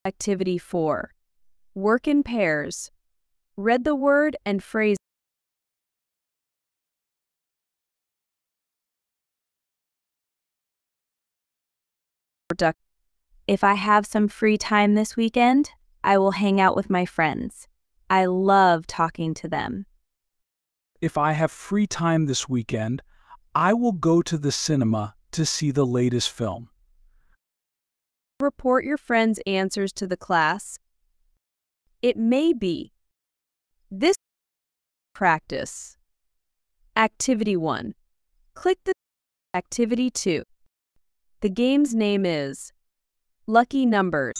Activity 4. Work in pairs. Read the word and phrase. If I have some free time this weekend, I will hang out with my friends. I love talking to them. If I have free time this weekend, I will go to the cinema to see the latest film. Report your friends' answers to the class. It may be. This practice. Activity 1. Click the Activity 2. The game's name is Lucky Numbers.